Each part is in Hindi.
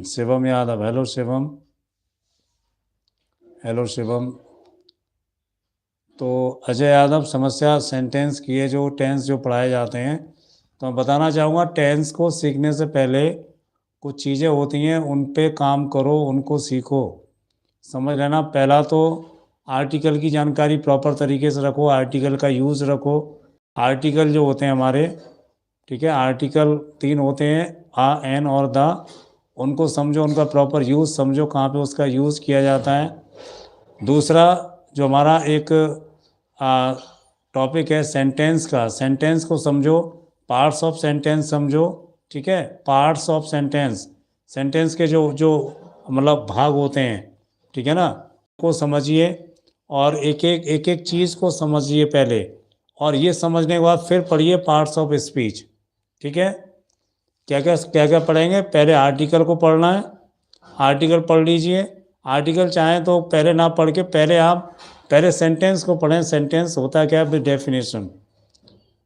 Shivam Yadav, hello Shivam, hello Shivam. तो अजय यादव, समस्या सेंटेंस की है, जो टेंस जो पढ़ाए जाते हैं, तो मैं बताना चाहूँगा टेंस को सीखने से पहले कुछ चीज़ें होती हैं, उन पे काम करो, उनको सीखो। समझ लेना, पहला तो आर्टिकल की जानकारी प्रॉपर तरीके से रखो, आर्टिकल का यूज़ रखो। आर्टिकल जो होते हैं हमारे, ठीक है, आर्टिकल 3 होते हैं, आ, एन और द। उनको समझो, उनका प्रॉपर यूज़ समझो, कहाँ पे उसका यूज़ किया जाता है। दूसरा, जो हमारा एक टॉपिक है सेंटेंस का, सेंटेंस को समझो, पार्ट्स ऑफ सेंटेंस समझो, ठीक है, पार्ट्स ऑफ सेंटेंस, सेंटेंस के जो जो मतलब भाग होते हैं, ठीक है ना, को समझिए। और एक एक चीज़ को समझिए पहले, और ये समझने के बाद फिर पढ़िए पार्ट्स ऑफ स्पीच, ठीक है। क्या क्या पढ़ेंगे, पहले आर्टिकल को पढ़ना है, आर्टिकल पढ़ लीजिए। आर्टिकल चाहें तो पहले ना पढ़ के पहले आप पहले सेंटेंस को पढ़ें। सेंटेंस होता क्या है, विद डेफिनेशन।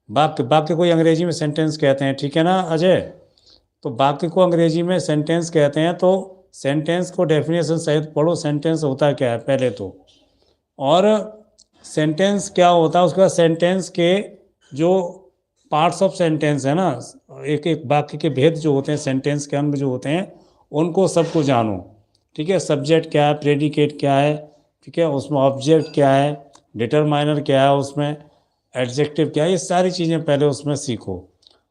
वाक्य, वाक्य को अंग्रेजी में सेंटेंस कहते हैं, ठीक है ना अजय। तो वाक्य को अंग्रेजी में सेंटेंस कहते हैं, तो सेंटेंस को डेफिनेशन सहित पढ़ो, सेंटेंस होता क्या है पहले तो। और सेंटेंस क्या होता है, उसके बाद सेंटेंस के जो पार्ट्स ऑफ सेंटेंस है ना, एक एक वाक्य के भेद जो होते हैं, सेंटेंस के अंग जो होते हैं, उनको सबको जानो, ठीक है। सब्जेक्ट क्या है, प्रेडिकेट क्या है, ठीक है, उसमें ऑब्जेक्ट क्या है, डिटरमाइनर क्या है, उसमें एडजेक्टिव क्या है, ये सारी चीज़ें पहले उसमें सीखो।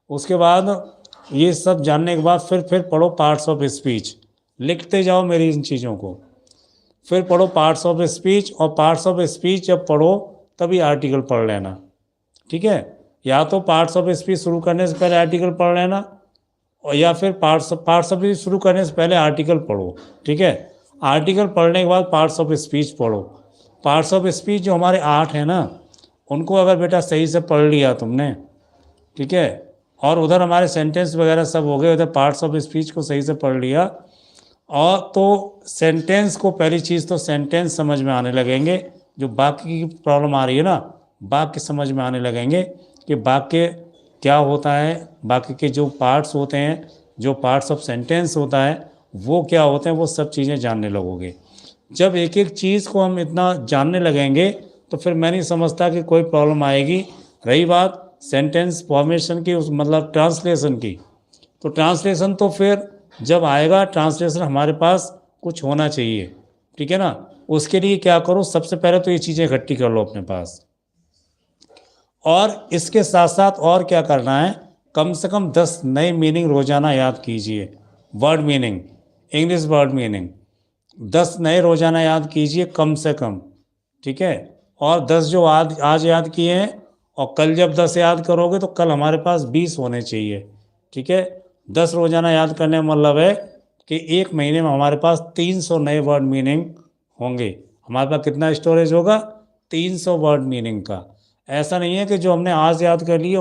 उसके बाद ये सब जानने के बाद फिर पढ़ो पार्ट्स ऑफ स्पीच, लिखते जाओ मेरी इन चीज़ों को। फिर पढ़ो पार्ट्स ऑफ स्पीच, और पार्ट्स ऑफ स्पीच जब पढ़ो तभी आर्टिकल पढ़ लेना, ठीक है। या तो पार्ट्स ऑफ स्पीच शुरू करने से पहले आर्टिकल पढ़ लेना, और या फिर पार्ट्स ऑफ स्पीच शुरू करने से पहले आर्टिकल पढ़ो, ठीक है। आर्टिकल पढ़ने के बाद पार्ट्स ऑफ स्पीच पढ़ो। पार्ट्स ऑफ स्पीच जो हमारे 8 हैं ना, उनको अगर बेटा सही से पढ़ लिया तुमने, ठीक है, और उधर हमारे सेंटेंस वगैरह सब हो गए, उधर पार्ट्स ऑफ स्पीच को सही से पढ़ लिया, और तो सेंटेंस को, पहली चीज़ तो सेंटेंस समझ में आने लगेंगे। जो वाक्य की प्रॉब्लम आ रही है ना, वाक्य समझ में आने लगेंगे कि वाक्य क्या होता है, वाक्य के जो पार्ट्स होते हैं, जो पार्ट्स ऑफ सेंटेंस होता है वो क्या होते हैं, वो सब चीज़ें जानने लगोगे। जब एक एक चीज़ को हम इतना जानने लगेंगे तो फिर मैं नहीं समझता कि कोई प्रॉब्लम आएगी। रही बात सेंटेंस फॉर्मेशन की, उस मतलब ट्रांसलेशन की, तो ट्रांसलेशन तो फिर जब आएगा, ट्रांसलेशन हमारे पास कुछ होना चाहिए, ठीक है ना। उसके लिए क्या करो, सबसे पहले तो ये चीज़ें इकट्ठी कर लो अपने पास, और इसके साथ साथ और क्या करना है, कम से कम 10 नए मीनिंग रोजाना याद कीजिए। Word meaning, English word meaning 10 नए रोजाना याद कीजिए कम से कम, ठीक है। और 10 जो आज याद किए हैं, और कल जब 10 याद करोगे तो कल हमारे पास 20 होने चाहिए, ठीक है। 10 रोजाना याद करने का मतलब है कि एक महीने में हमारे पास 300 नए वर्ड मीनिंग होंगे। हमारे पास कितना स्टोरेज होगा, 300 वर्ड मीनिंग का। ऐसा नहीं है कि जो हमने आज याद कर लिए